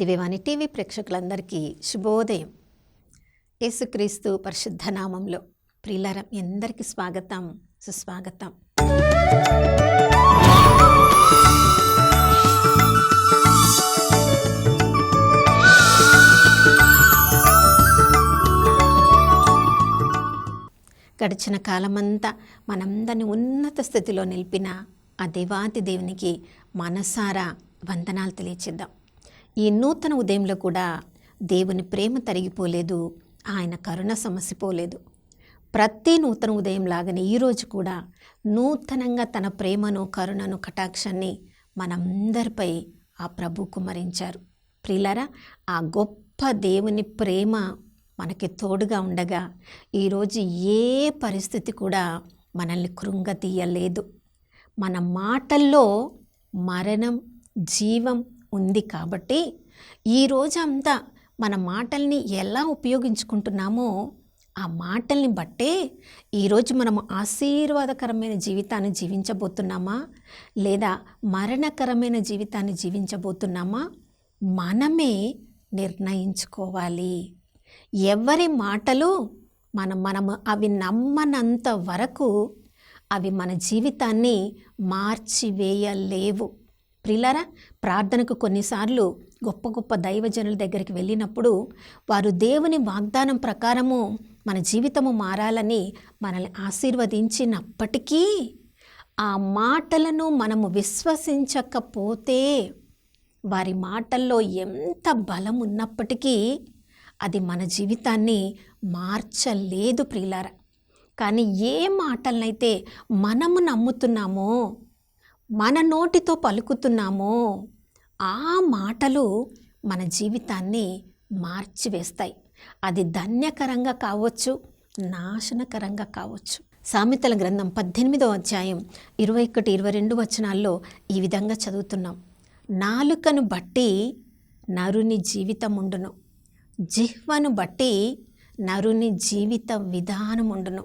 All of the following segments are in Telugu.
దివ్యవాణి టీవీ ప్రేక్షకులందరికీ శుభోదయం. యేసుక్రీస్తు పరిశుద్ధ నామంలో ప్రియులారా, మీ అందరికీ స్వాగతం, సుస్వాగతం. గడిచిన కాలమంతా మనందరినీ ఉన్నత స్థితిలో నిలిపిన ఆ దేవాతి దేవునికి మనసారా వందనాలు తెలియచేద్దాం. ఈ నూతన ఉదయంలో కూడా దేవుని ప్రేమ తరిగిపోలేదు, ఆయన కరుణ సమసిపోలేదు. ప్రతి నూతన ఉదయం లాగానే ఈరోజు కూడా నూతనంగా తన ప్రేమను, కరుణను, కటాక్షాన్ని మనందరిపై ఆ ప్రభు కుమ్మరించారు. ప్రియులారా, ఆ గొప్ప దేవుని ప్రేమ మనకి తోడుగా ఉండగా ఈరోజు ఏ పరిస్థితి కూడా మనల్ని కృంగతీయలేదు. మన మాటల్లో మరణం, జీవం ఉంది కాబట్టి ఈరోజు అంతా మన మాటల్ని ఎలా ఉపయోగించుకుంటున్నామో ఆ మాటల్ని బట్టే ఈరోజు మనము ఆశీర్వాదకరమైన జీవితాన్ని జీవించబోతున్నామా లేదా మరణకరమైన జీవితాన్ని జీవించబోతున్నామా మనమే నిర్ణయించుకోవాలి. ఎవరి మాటలు మనము అవి నమ్మనంత వరకు అవి మన జీవితాన్ని మార్చివేయలేవు. ప్రియులారా, ప్రార్థనకు కొన్నిసార్లు గొప్ప గొప్ప దైవజనుల దగ్గరికి వెళ్ళినప్పుడు వారు దేవుని వాగ్దానం ప్రకారము మన జీవితము మారాలని మనల్ని ఆశీర్వదించినప్పటికీ ఆ మాటలను మనము విశ్వసించకపోతే వారి మాటల్లో ఎంత బలం ఉన్నప్పటికీ అది మన జీవితాన్ని మార్చలేదు ప్రియులారా. కానీ ఏ మాటలనైతే మనము నమ్ముతున్నామో, మన నోటితో పలుకుతున్నామో ఆ మాటలు మన జీవితాన్ని మార్చివేస్తాయి. అది ధన్యకరంగా కావచ్చు, నాశనకరంగా కావచ్చు. సామెతల గ్రంథం 18వ అధ్యాయం 21, 22 వచనాల్లో ఈ విధంగా చదువుతున్నాం. నాలుకను బట్టి నరుని జీవితం ఉండును, జిహ్వను బట్టి నరుని జీవిత విధానం ఉండును.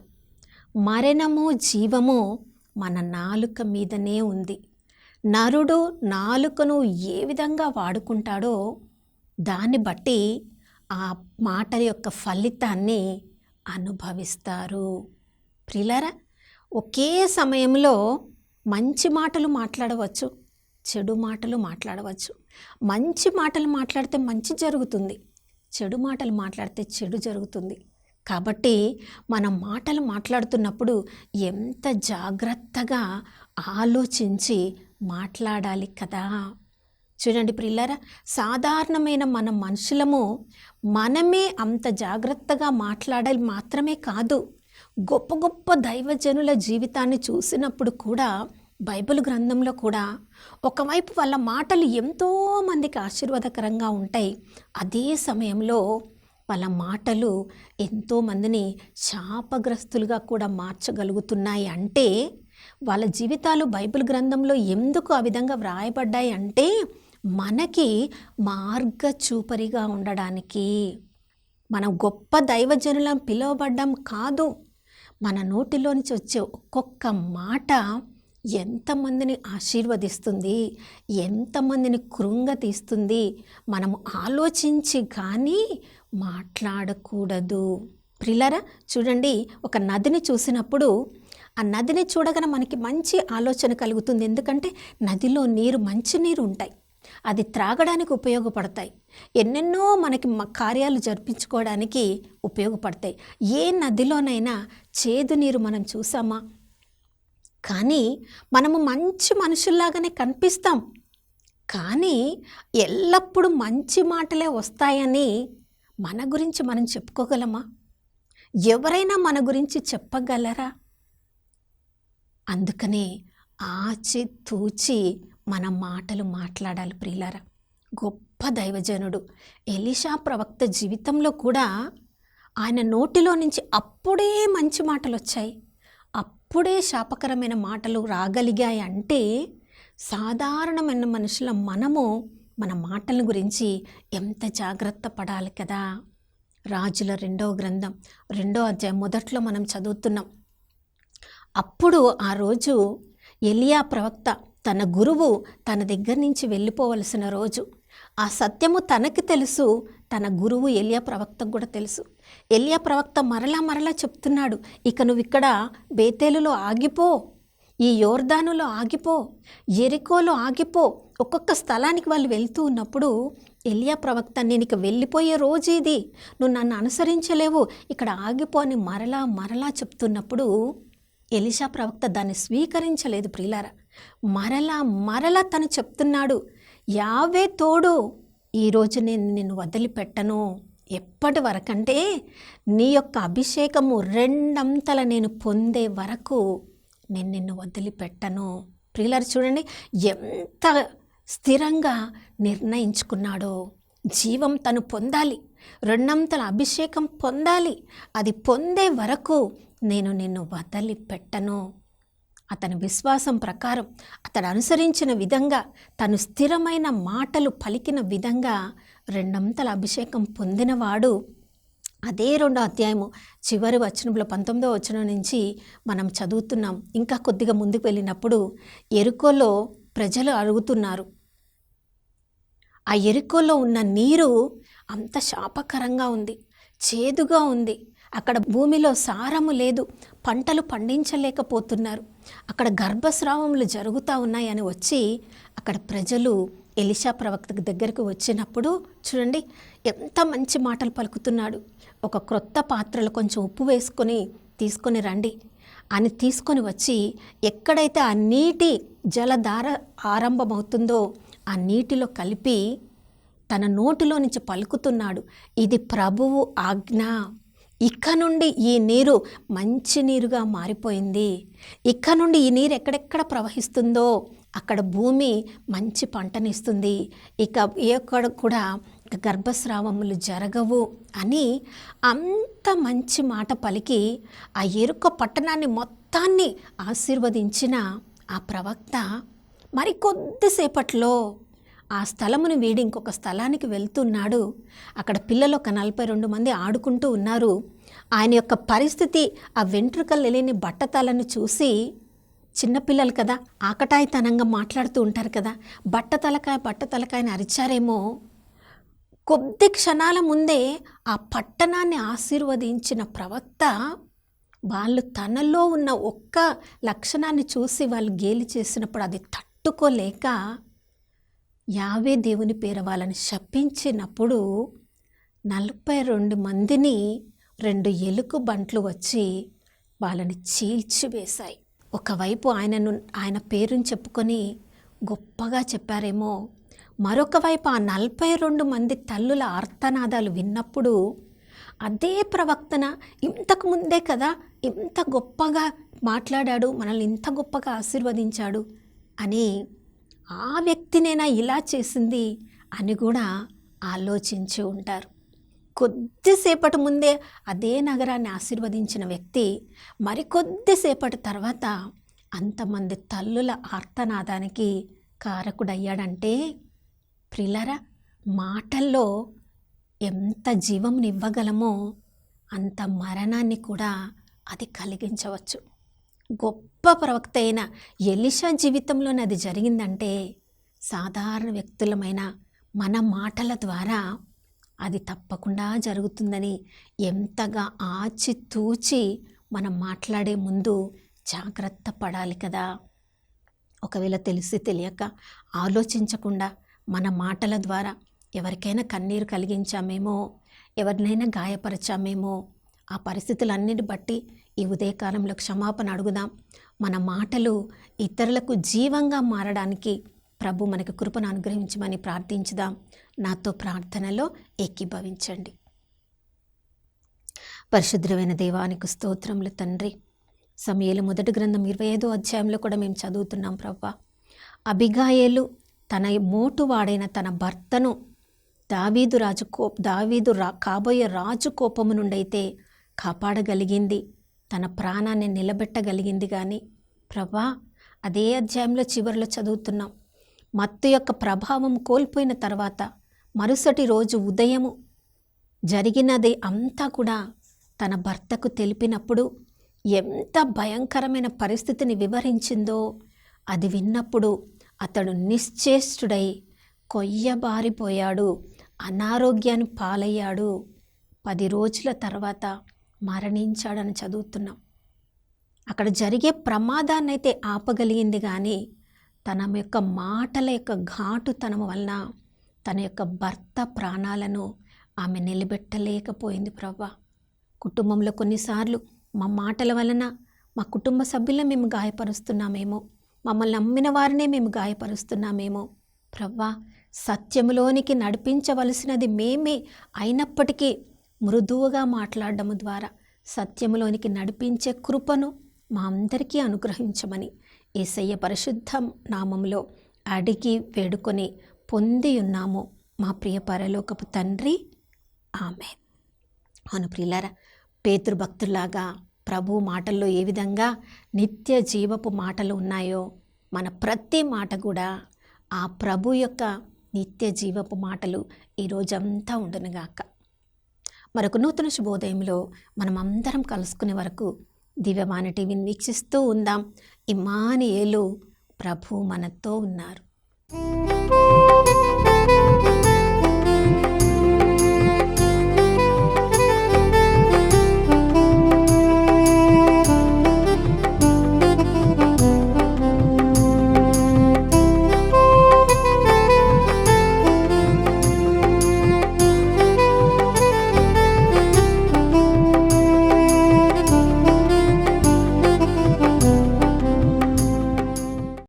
మరణము, జీవము మన నాలుక మీదనే ఉంది. నరుడు నాలుకను ఏ విధంగా వాడుకుంటాడో దాన్ని బట్టి ఆ మాటల యొక్క ఫలితాన్ని అనుభవిస్తారు. ప్రియులారా, ఒకే సమయంలో మంచి మాటలు మాట్లాడవచ్చు, చెడు మాటలు మాట్లాడవచ్చు. మంచి మాటలు మాట్లాడితే మంచి జరుగుతుంది, చెడు మాటలు మాట్లాడితే చెడు జరుగుతుంది. కాబట్టి మనం మాటలు మాట్లాడుతున్నప్పుడు ఎంత జాగ్రత్తగా ఆలోచించి మాట్లాడాలి కదా. చూడండి ప్రియులారా, సాధారణమైన మన మనుషులము మనమే అంత జాగ్రత్తగా మాట్లాడాలి మాత్రమే కాదు, గొప్ప గొప్ప దైవజనుల జీవితాన్ని చూసినప్పుడు కూడా బైబిల్ గ్రంథంలో కూడా ఒకవైపు వాళ్ళ మాటలు ఎంతోమందికి ఆశీర్వాదకరంగా ఉంటాయి, అదే సమయంలో వాళ్ళ మాటలు ఎంతోమందిని శాపగ్రస్తులుగా కూడా మార్చగలుగుతున్నాయి. అంటే వాళ్ళ జీవితాలు బైబిల్ గ్రంథంలో ఎందుకు ఆ విధంగా వ్రాయబడ్డాయి అంటే మనకి మార్గచూపరిగా ఉండడానికి. మనం గొప్ప దైవజనులను పిలువబడ్డం కాదు, మన నోటిలోంచి వచ్చే ఒక్కొక్క మాట ఎంతమందిని ఆశీర్వదిస్తుంది, ఎంతమందిని కృంగతీస్తుంది మనము ఆలోచించి కానీ మాట్లాడకూడదు. ప్రియులారా, చూడండి, ఒక నదిని చూసినప్పుడు ఆ నదిని చూడగానే మనకి మంచి ఆలోచన కలుగుతుంది. ఎందుకంటే నదిలో నీరు, మంచి నీరు ఉంటాయి, అది త్రాగడానికి ఉపయోగపడతాయి, ఎన్నెన్నో మనకి కార్యాలు జరిపించుకోవడానికి ఉపయోగపడతాయి. ఏ నదిలోనైనా చేదు నీరు మనం చూసామా? కానీ మనము మంచి మనుషుల్లాగానే కనిపిస్తాం, కానీ ఎల్లప్పుడూ మంచి మాటలే వస్తాయని మన గురించి మనం చెప్పుకోగలమా? ఎవరైనా మన గురించి చెప్పగలరా? అందుకనే ఆచితూచి మన మాటలు మాట్లాడాలి ప్రియులారా. గొప్ప దైవజనుడు ఎలీషా ప్రవక్త జీవితంలో కూడా ఆయన నోటిలో నుంచి అప్పుడే మంచి మాటలు వచ్చాయి, అప్పుడే శాపకరమైన మాటలు రాగలిగాయి. అంటే సాధారణమైన మనుషుల మనము మన మాటల గురించి ఎంత జాగ్రత్త పడాలి కదా. రాజుల 2వ గ్రంథం 2వ అధ్యాయం మొదట్లో మనం చదువుతున్నాం. అప్పుడు ఆ రోజు ఎలియా ప్రవక్త తన గురువు తన దగ్గర నుంచి వెళ్ళిపోవలసిన రోజు. ఆ సత్యము తనకి తెలుసు, తన గురువు ఎలియా ప్రవక్తకు కూడా తెలుసు. ఎలియా ప్రవక్త మరలా చెప్తున్నాడు, ఇక నువ్వు ఇక్కడ బేతేలులో ఆగిపో, ఈ యోర్దానులో ఆగిపో, యెరికోలో ఆగిపో. ఒక్కొక్క స్థలానికి వాళ్ళు వెళ్తూ ఉన్నప్పుడు ఎలియా ప్రవక్త, నేను ఇక వెళ్ళిపోయే రోజు ఇది, నువ్వు నన్ను అనుసరించలేవు, ఇక్కడ ఆగిపో అని మరలా చెప్తున్నప్పుడు ఎలీషా ప్రవక్త దాన్ని స్వీకరించలేదు ప్రియులారా. మరలా తను చెప్తున్నాడు, యావే తోడు, ఈరోజు నేను నిన్ను వదిలిపెట్టను, ఎప్పటి వరకంటే నీ యొక్క అభిషేకము రెండంతల నేను పొందే వరకు నేను నిన్ను వదిలిపెట్టను. ప్రియులారా చూడండి ఎంత స్థిరంగా నిర్ణయించుకున్నాడో. జీవం తను పొందాలి, రెండంతల అభిషేకం పొందాలి, అది పొందే వరకు నేను నిన్ను వదిలిపెట్టను. అతని విశ్వాసం ప్రకారం, అతడు అనుసరించిన విధంగా, తను స్థిరమైన మాటలు పలికిన విధంగా రెండంతల అభిషేకం పొందినవాడు. అదే 2వ అధ్యాయము చివరి వచనంలో 19వ వచనం నుంచి మనం చదువుతున్నాం. ఇంకా కొద్దిగా ముందుకు వెళ్ళినప్పుడు యెరికోలో ప్రజలు అడుగుతున్నారు, ఆ యెరికోలో ఉన్న నీరు అంత శాపకరంగా ఉంది, చేదుగా ఉంది, అక్కడ భూమిలో సారము లేదు, పంటలు పండించలేకపోతున్నారు, అక్కడ గర్భస్రావములు జరుగుతూ ఉన్నాయని వచ్చి అక్కడ ప్రజలు ఎలీషా ప్రవక్త దగ్గరకు వచ్చినప్పుడు చూడండి ఎంత మంచి మాటలు పలుకుతున్నాడు. ఒక క్రొత్త పాత్రలో కొంచెం ఉప్పు వేసుకొని తీసుకొని రండి అని తీసుకొని వచ్చి, ఎక్కడైతే ఆ నీటి జలధార ఆరంభమవుతుందో ఆ నీటిలో కలిపి తన నోటిలో నుంచి పలుకుతున్నాడు, ఇది ప్రభువు ఆజ్ఞ, ఇక్క నుండి ఈ నీరు మంచి నీరుగా మారిపోయింది, ఇక్క నుండి ఈ నీరు ఎక్కడెక్కడ ప్రవహిస్తుందో అక్కడ భూమి మంచి పంటనిస్తుంది, ఇక ఎక్కడ కూడా గర్భస్రావములు జరగవు అని అంత మంచి మాట పలికి ఆ యెరికో పట్టణాన్ని మొత్తాన్ని ఆశీర్వదించిన ఆ ప్రవక్త మరి కొద్దిసేపట్లో ఆ స్థలమును వీడి ఇంకొక స్థలానికి వెళ్తున్నాడు. అక్కడ పిల్లలు ఒక 42 మంది ఆడుకుంటూ ఉన్నారు. ఆయన యొక్క పరిస్థితి, ఆ వెంట్రుకలు లేని బట్టతలను చూసి, చిన్నపిల్లలు కదా ఆకటాయితనంగా మాట్లాడుతూ ఉంటారు కదా, బట్టతలకాయని అరిచారేమో. కొద్ది క్షణాల ముందే ఆ పట్టణాన్ని ఆశీర్వదించిన ప్రవక్త వాళ్ళు తనలో ఉన్న ఒక్క లక్షణాన్ని చూసి వాళ్ళు గేలి చేసినప్పుడు అది తట్టుకోలేక యావే దేవుని పేర వాళ్ళని శపించినప్పుడు 42 మందిని 2 ఎలుక బంట్లు వచ్చి వాళ్ళని చీల్చివేశాయి. ఒకవైపు ఆయన పేరుని చెప్పుకొని గొప్పగా చెప్పారేమో, మరొక వైపు ఆ 42 మంది తల్లుల ఆర్తనాదాలు విన్నప్పుడు అదే ప్రవక్తన ఇంతకు ముందే కదా ఇంత గొప్పగా మాట్లాడాడు, మనల్ని ఇంత గొప్పగా ఆశీర్వదించాడు అని, ఆ వ్యక్తినేనా ఇలా చేసింది అని కూడా ఆలోచించి ఉంటారు. కొద్దిసేపటి ముందే అదే నగరాన్ని ఆశీర్వదించిన వ్యక్తి మరికొద్దిసేపటి తర్వాత అంతమంది తల్లుల ఆర్తనాదానికి కారకుడయ్యాడంటే, ప్రియులారా మాటల్లో ఎంత జీవంనివ్వగలమో అంత మరణాన్ని కూడా అది కలిగించవచ్చు. గొప్ప ప్రవక్త అయిన ఎలీషా జీవితంలోనే అది జరిగిందంటే, సాధారణ వ్యక్తులమైన మన మాటల ద్వారా అది తప్పకుండా జరుగుతుందని ఎంతగా ఆచితూచి మనం మాట్లాడే ముందు జాగ్రత్త పడాలి కదా. ఒకవేళ తెలిసి తెలియక ఆలోచించకుండా మన మాటల ద్వారా ఎవరికైనా కన్నీరు కలిగించామేమో, ఎవరినైనా గాయపరచామేమో, ఆ పరిస్థితులన్నిటి బట్టి ఈ ఉదయకాలంలో క్షమాపణ అడుగుదాం. మన మాటలు ఇతరులకు జీవంగా మారడానికి ప్రభు మనకు కృపను అనుగ్రహించమని ప్రార్థించుదాం. నాతో ప్రార్థనలో ఏకీభవించండి. పరిశుద్ధమైన దేవానికి స్తోత్రములు తండ్రి. సమూయేలు మొదటి గ్రంథం 25వ అధ్యాయంలో కూడా మేము చదువుతున్నాం ప్రభా. అబిగాయేలు తన మోటువాడైన తన భర్తను కాబోయే రాజు కోపము నుండైతే కాపాడగలిగింది, తన ప్రాణాన్ని నిలబెట్టగలిగింది. కానీ ప్రభా అదే అధ్యాయంలో చివరిలో చదువుతున్నాం, మత్తు యొక్క ప్రభావం కోల్పోయిన తర్వాత మరుసటి రోజు ఉదయము జరిగినది అంతా కూడా తన భర్తకు తెలిపినప్పుడు ఎంత భయంకరమైన పరిస్థితిని వివరించిందో అది విన్నప్పుడు అతడు నిశ్చేష్టుడై కొయ్యబారిపోయాడు, అనారోగ్యాన్ని పాలయ్యాడు, 10 రోజుల తర్వాత మరణించాడని చదువుతున్నాం. అక్కడ జరిగే ప్రమాదాన్నైతే ఆపగలిగింది, కానీ తన యొక్క మాటల యొక్క ఘాటుతనం వలన తన యొక్క భర్త ప్రాణాలను ఆమె నిలబెట్టలేకపోయింది. ప్రభా, కుటుంబంలో కొన్నిసార్లు మా మాటల వలన మా కుటుంబ సభ్యులను మేము గాయపరుస్తున్నామేమో, మమ్మల్ని నమ్మిన వారినే మేము గాయపరుస్తున్నామేమో. ప్రభా, సత్యములోనికి నడిపించవలసినది మేమే అయినప్పటికీ మృదువుగా మాట్లాడడం ద్వారా సత్యములోనికి నడిపించే కృపను మా అందరికీ అనుగ్రహించమని యేసయ్య పరిశుద్ధ నామములో అడిగి వేడుకొని పొంది ఉన్నాము మా ప్రియ పరలోకపు తండ్రి, ఆమేన్. అవును ప్రియులారా, పేతురు భక్తుల్లాగా ప్రభు మాటల్లో ఏ విధంగా నిత్య జీవపు మాటలు ఉన్నాయో, మన ప్రతి మాట కూడా ఆ ప్రభు యొక్క నిత్య జీవపు మాటలు ఈరోజంతా ఉండునుగాక. మరొక నూతన శుభోదయంలో మనం అందరం కలుసుకునే వరకు దివ్యవాణి టీవీని వీక్షిస్తూ ఉందాం. ఇమ్మానుయేలు, ప్రభు మనతో ఉన్నారు.